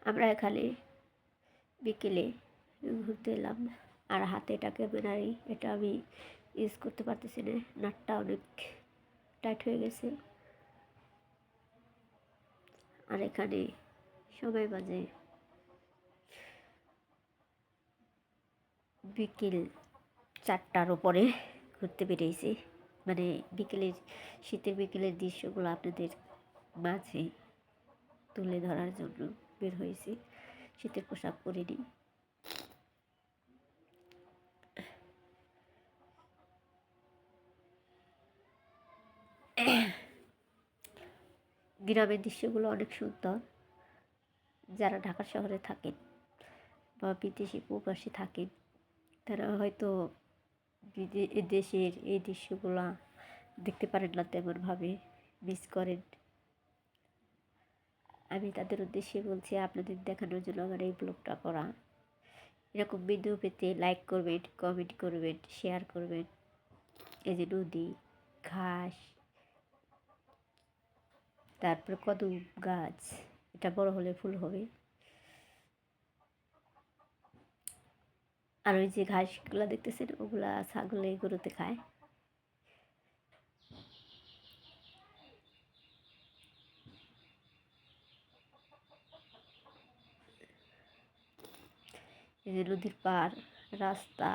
আমরা এখানে বিকেলে ঘুরতে এলাম। আর হাতে এটা ক্যামেরাই, এটা আমি ইউজ করতে পারতেছি না, নাটটা অনেক টাইট হয়ে গেছে। আর এখানে সময় বাজে বিকেল 4টার উপরে। ঘুরতে বেরিয়েছি, মানে বিকেলের, শীতের বিকেলের দৃশ্যগুলো আপনাদের মাঝে তুলে ধরার জন্য বের হয়েছি। শীতের পোশাক পরিনি। গ্রামের দৃশ্যগুলো অনেক সুন্দর। যারা ঢাকা শহরে থাকেন বা বিদেশি প্রবাসী থাকেন, তারা হয়তো দেশের এই দৃশ্যগুলো দেখতে পারেন না, তেমনভাবে মিস করেন। আমি তাদের উদ্দেশ্যে বলছি, আপনাদের দেখানোর জন্য আমার এই ব্লগটা করা। এরকম ভিডিও পেতে লাইক করবেন, কমেন্ট করবেন, শেয়ার করবেন। এই যে নদী, ঘাস, তারপরে কদম গাছ, এটা বড় হলে ফুল হবে। আর ওই যে ঘাসগুলো দেখতেছেন, ওগুলা ছাগলে গরুতে খায়। এই যে নদীর পার, রাস্তা।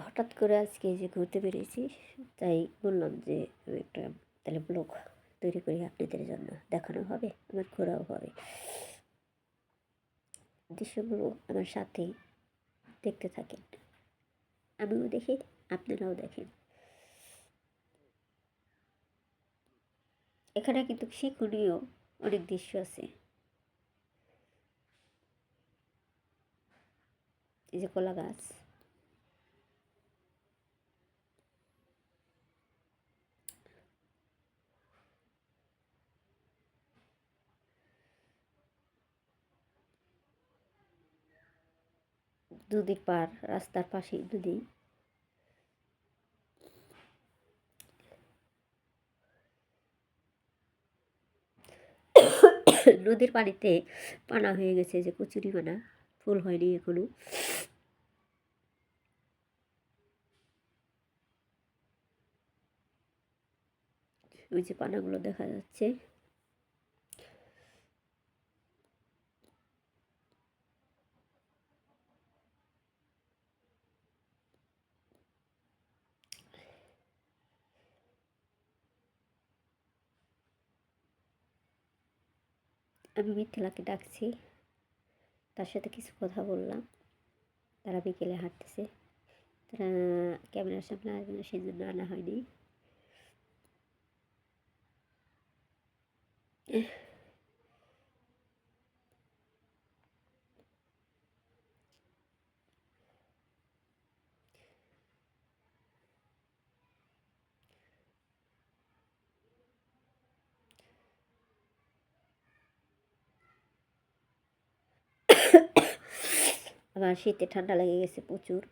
হঠাৎ করে আজকে যে ঘুরতে বেরিয়েছি, তাই বললাম যে আমি একটা তাহলে ব্লগ তৈরি করি, আপনাদের জন্য দেখানো হবে, আমার ঘোরাও হবে। দৃশ্যগুলো আমার সাথে দেখতে থাকেন, আমিও দেখি, আপনারাও দেখেন। এখানে কিন্তু শিক্ষণীয় অনেক দৃশ্য আছে। এই যে কলা গাছ, নদীর পার, রাস্তার পাশে নদী। নদীর পানিতে পানা হয়ে গেছে, যে কচুরি পানা, ফুল হয়নি এখনো। ওই যে পানাগুলো দেখা যাচ্ছে। আমি মিথিলাকে ডাকছি, তার সাথে কিছু কথা বললাম। তারা বিকেলে হাঁটতেছে, তারা ক্যামেরার সামনে আসবে না, সেই জন্য আনা হয়নি। আবার শীতে ঠান্ডা লেগে গেছে প্রচুর।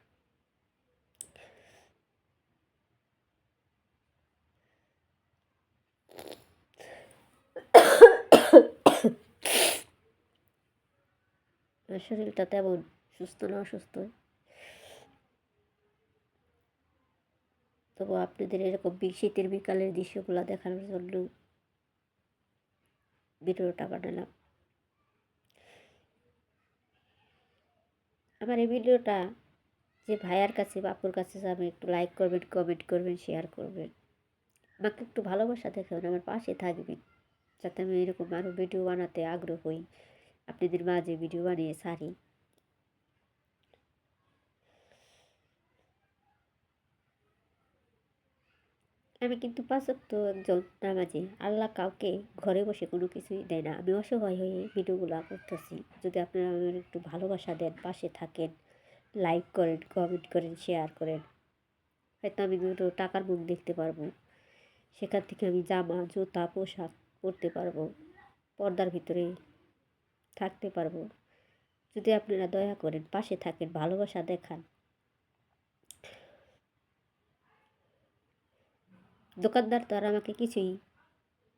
শরীরটা তেমন সুস্থ না, অসুস্থ। তবু আপনাদের এরকম শীতের বিকালের দৃশ্যগুলো দেখানোর জন্য ভিডিওটা বানালাম। আমার এই ভিডিওটা যে ভাইয়ার কাছে বা আপুর কাছে যাবে, একটু লাইক করবেন, কমেন্ট করবেন, শেয়ার করবেন। আমাকে একটু ভালোবাসা দেখাবেন, আমার পাশে থাকবেন, যাতে আমি এরকম আরও ভিডিও বানাতে আগ্রহ হই, আপনাদের মাঝে ভিডিও বানিয়ে ছাড়ি। আমি কিন্তু 5 ওয়াক্ত একজন নামাজি। আল্লাহ কাউকে ঘরে বসে কোনো কিছুই দেয় না। আমি অসহায় হয়ে ভিডিওগুলো করতেছি। যদি আপনারা আমার একটু ভালোবাসা দেন, পাশে থাকেন, লাইক করেন, কমেন্ট করেন, শেয়ার করেন, হয়তো আমি দুটো টাকার মুখ দেখতে পারবো। সেখান থেকে আমি জামা, জুতা, পোশাক পরতে পারবো। পর্দার ভিতরে থাকতে পারবো। যদি আপনারা দয়া করেন, পাশে থাকেন, ভালোবাসা দেখান। দোকানদার তো আর আমাকে কিছুই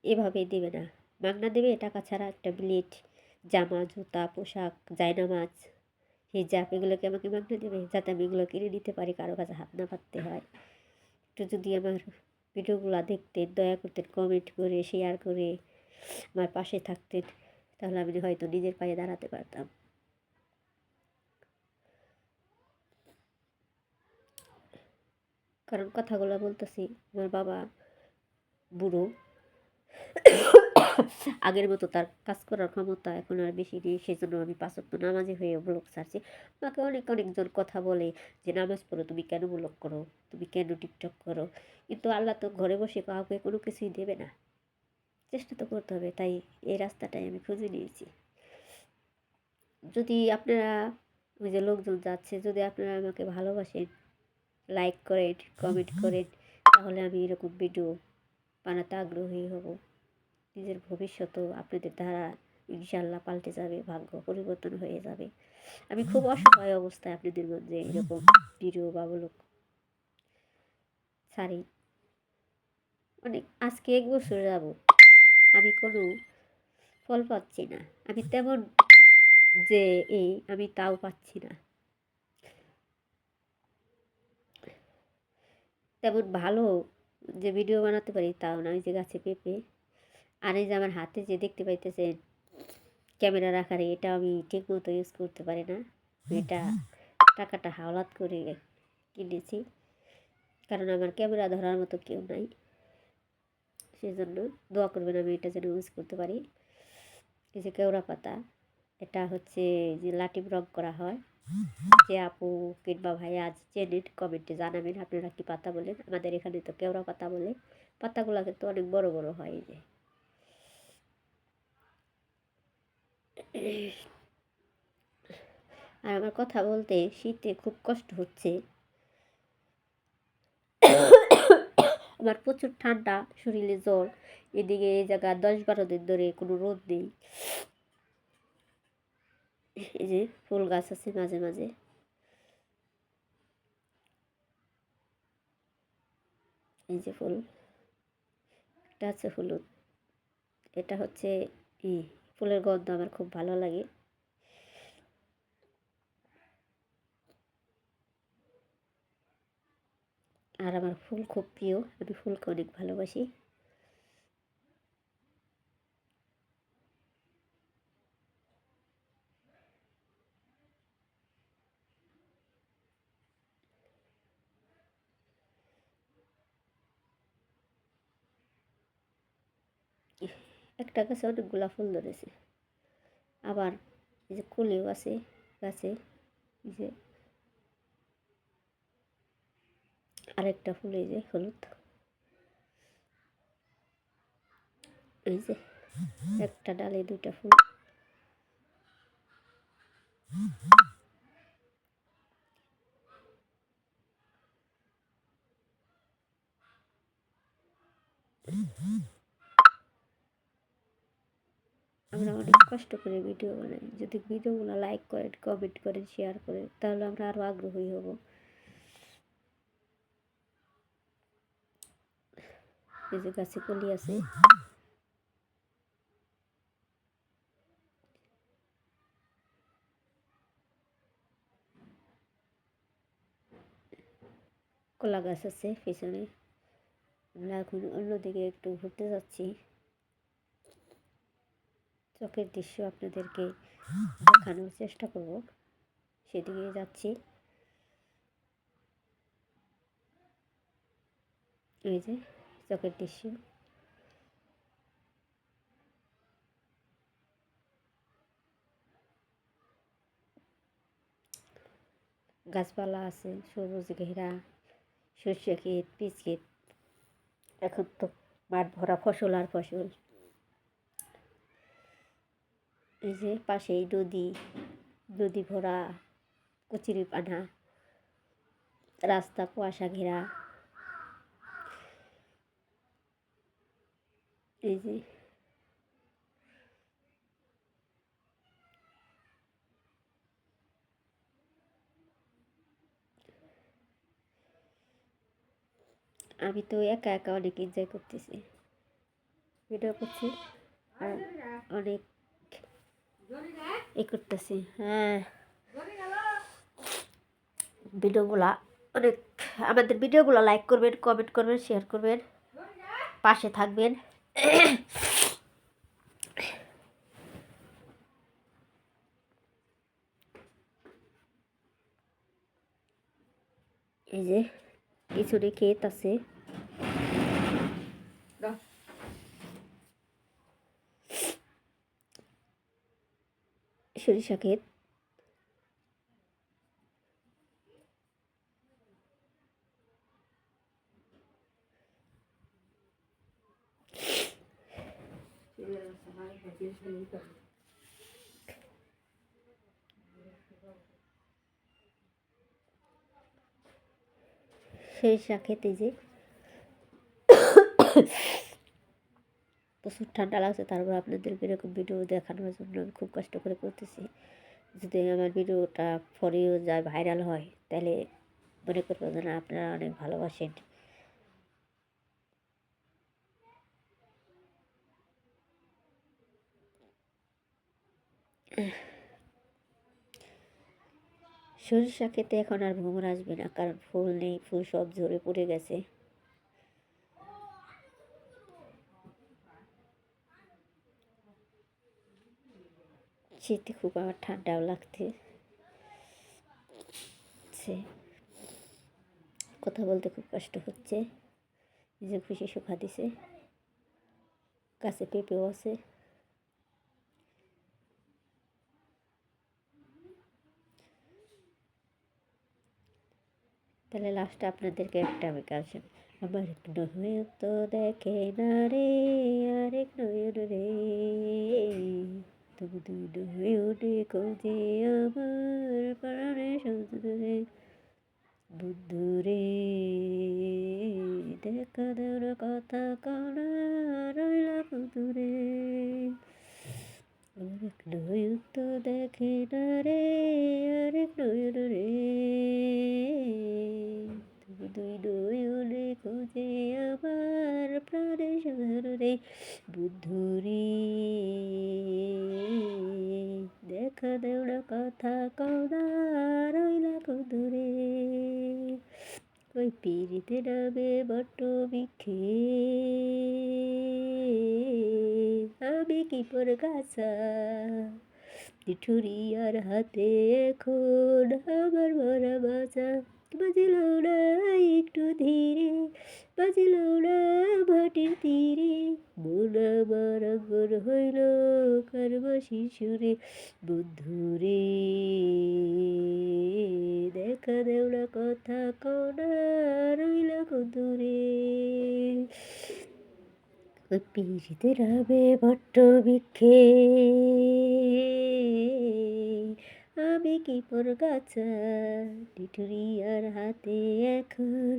এভাবেই দেবে না, মাগনা দেবে টাকা ছাড়া? একটা ব্লেড, জামা, জুতা, পোশাক, জায়নামাজ, হিজাব, এগুলোকে আমাকে মাগনা দেবে যাতে আমি এগুলো কিনে নিতে পারি, কারো কাছে হাত না পাততে হয়? একটু যদি আমার ভিডিওগুলো দেখতেন, দয়া করতেন, কমেন্ট করে, শেয়ার করে আমার পাশে থাকতেন, তাহলে আমি হয়তো নিজের পায়ে দাঁড়াতে পারতাম। কারণ কথাগুলো বলতেছি, আমার বাবা বুড়ো, আগের মতো তার কাজ করার ক্ষমতা এখন আর বেশি নেই। সেজন্য আমি পাঁচ ওয়াক্ত নামাজি হয়ে ব্লগ ছাড়ছি। আমাকে অনেকজন কথা বলে যে নামাজ পড়ো, তুমি কেন ব্লগ করো, তুমি কেন টিকটক করো? কিন্তু আল্লাহ তো ঘরে বসে কাউকে কোনো কিছুই দেবে না, চেষ্টা তো করতে হবে। তাই এই রাস্তাটাই আমি খুঁজে নিয়েছি। যদি আপনারা, ওই যে লোকজন যাচ্ছে, যদি আপনারা আমাকে ভালোবাসেন, লাইক করেন, কমেন্ট করেন, তাহলে আমি এরকম ভিডিও বানাতে আগ্রহী হব। নিজের ভবিষ্যতও আপনাদের দ্বারা ইনশাল্লাহ পাল্টে যাবে, ভাগ্য পরিবর্তন হয়ে যাবে। আমি খুব অসহায় অবস্থায় আপনাদের মধ্যে এরকম ভিডিও বা ব্লগ ছাড়ি। আজকে 1 বছর যাব আমি কোনো ফল পাচ্ছি না। আমি তেমন যে আমি তাও পাচ্ছি না। তেমন ভালো যে ভিডিও বানাতে পারি তাও না। ওই যে গাছে পেঁপে, আর এই যে আমার হাতে যে দেখতে পাইতেছেন ক্যামেরা রাখার, এটা আমি ঠিক মতো ইউজ করতে পারি না। এটা টাকাটা হাওলাত করে কিনেছি, কারণ আমার ক্যামেরা ধরার মতো কেউ নাই। সেজন্য দোয়া করবেন আমি এটা যেন ইউজ করতে পারি। এই যে কেওড়া পাতা, এটা হচ্ছে যে লাটিম রং করা হয়। যে আপু কিংবা ভাই আজ চেনেন, কমেন্টে জানাবেন আপনারা কি পাতা বলেন। আমাদের এখানে তো কেওড়া পাতা বলে। পাতাগুলো কিন্তু অনেক বড় বড় হয়। এই যে আর আমার কথা বলতে শীতে খুব কষ্ট হচ্ছে। আমার প্রচুর ঠান্ডা, শরীরে জ্বর। এদিকে এই জায়গা 10-12 দিন ধরে কোনো রোদ নেই। এই যে ফুল গাছ আছে মাঝে মাঝে, এই যে ফুল, এটা হচ্ছে হলুদ, এটা হচ্ছে ফুলের গন্ধ আমার খুব ভালো লাগে। আর আমার ফুল খুব প্রিয়, আমি ফুলকে অনেক ভালোবাসি। একটা গাছে অনেকগুলা ফুল ধরেছে, আবার এই যে কুলেও আছে গাছে। এই যে আরেকটা ফুল, এই যে হলুদ, এই যে একটা ডালে 2টা ফুল। আমরা অনেক কষ্ট করে ভিডিও বানাই। যদি ভিডিওগুলো লাইক করেন, কমেন্ট করেন, শেয়ার করেন, তাহলে আমরা আরও আগ্রহী হব। এই যে গাছে কলি আছে, কলা গাছ আছে পিছনে। আমরা এখন অন্যদিকে একটু ঘুরতে যাচ্ছি, চোখের দৃশ্য আপনাদেরকে দেখানোর চেষ্টা করব, সেদিকে যাচ্ছি। এই যে চোখের দৃশ্য, গাছপালা আছে, সবুজ ঘেরা, সর্ষে ক্ষেত, পিচ ক্ষেত। এখন তো মাঠ ভরা ফসল আর ফসল। এই যে পাশেই নদী, নদী ভরা কচুরি পানা, রাস্তা কুয়াশা ঘেরা। এই যে আমি তো একা একা অনেক এনজয় করতেছি, ভিডিও করছি আর অনেক করতেছি। হ্যাঁ, ভিডিওগুলা অনেক, আমাদের ভিডিওগুলো লাইক করবেন, কমেন্ট করবেন, শেয়ার করবেন, পাশে থাকবেন। এই যে পিছনে ক্ষেত আছে, সরিষা ক্ষেত। সরিষা খেতে যে প্রচুর ঠান্ডা লাগছে, তারপর আপনাদেরকে এরকম ভিডিও দেখানোর জন্য আমি খুব কষ্ট করে করতেছি। যদি আমার ভিডিওটা ফরেও যায়, ভাইরাল হয়, তাহলে মনে করবেন যে না, আপনারা অনেক ভালোবাসেন। সরিষা খেতে এখন আর ভ্রমর আসবে না, কারণ ফুল নেই, ফুল সব ঝরে পড়ে গেছে। শীতে খুব আমার ঠান্ডাও লাগছে, কথা বলতে খুব কষ্ট হচ্ছে। নিজে খুশি শুকা দিছে, গাছে পেঁপেও আছে। তাহলে লাস্টে আপনাদেরকে একটা আমি গান শুনি। আমার এক নয়ন তো দেখে না রে, আরেক নয়ন রে, তবু দুই নয়নে খোঁজে আমার প্রাণের সজল রে। বন্ধু রে, দেখা দেওয়ার কথা কনা রইলা দূরে। আমার এক নয়ন তো দেখে না রে, আরেক নয়ন রে, দুই নয়নে খুঁজে আমার প্রাণের সজল রে। বন্ধু রে, দেখা দেওয়ার কথা কনা রইলা দূরে। ওই পিড়িতে নামে বট্ট বিক্ষে, আমি কি পর গাছা, নিঠুরিয়ার হাতে এখন আমার মরা বাঁচা। বাজিল না একটু ধীরে, বাজিল না মাটির তীরে, মন আমার আঙ্গন হইল কারবাসি সুরে। বন্ধুরে, দেখা দেও না কথা কনা রইলা দূরে। ওই পিড়িতে রাবে বট্ট বৃক্ষে, আমি কি পর গাছা, নিঠুরিয়ার হাতে এখন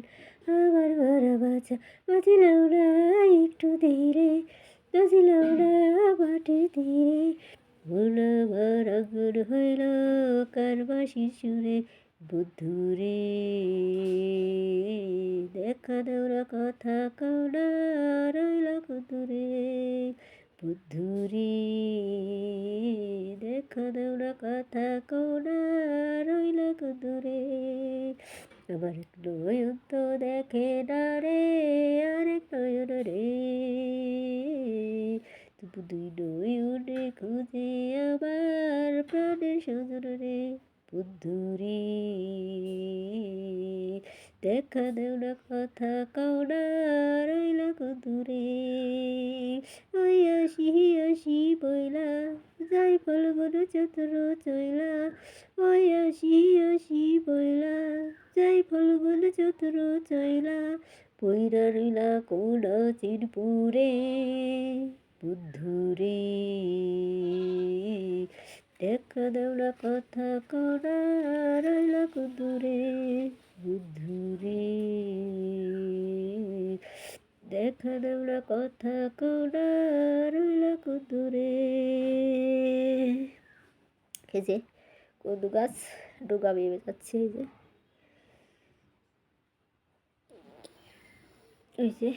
আমার মরা বাঁচা। বাজিলাম না একটু ধীরে, বাজিলাম না মাটির তীরে, মন আমার আঙ্গন হইল কারবাসি সুরে। বন্ধুরে, দেখা দেওয়া কথা কনা রইলা দূরে। বন্ধুরে, দেখা দেওয়া কথা কনা রইলা দূরে। আমার এক নয়ন তো দেখে না রে, আরেক নয়ন রে, তবু দুই নয়নে খুঁজে আমার প্রাণের সজন রে। বন্ধুরে, দেখা দেও না কথা কনা রইলা দূরে। ওই আসি আসি বইলা যাই ফলগুন চতুর চইলা, ওই আসি আসি বইলা যাই ফলগুন চতুর চইলা, পইরা রইলা কোন চিনপুরে। বন্ধুরে, দেখা দেও না কথা কনা রইলা দূরে। বন্ধুরে, দেখা দেও না কথা কনা রইলা দূরে। এই যে কদু গাছ ডুগা বেয়ে যাচ্ছে, এই যে ওই যে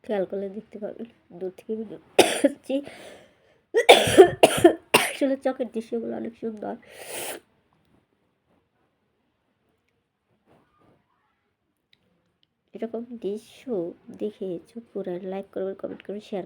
খেয়াল করলে দেখতে পাবেন দূর থেকে ভিডিও আসলে চোখের দৃশ্যগুলো অনেক সুন্দর। এরকম দৃশ্য দেখে চোখ পুরান। লাইক করবেন, কমেন্ট করবেন, শেয়ার করবেন।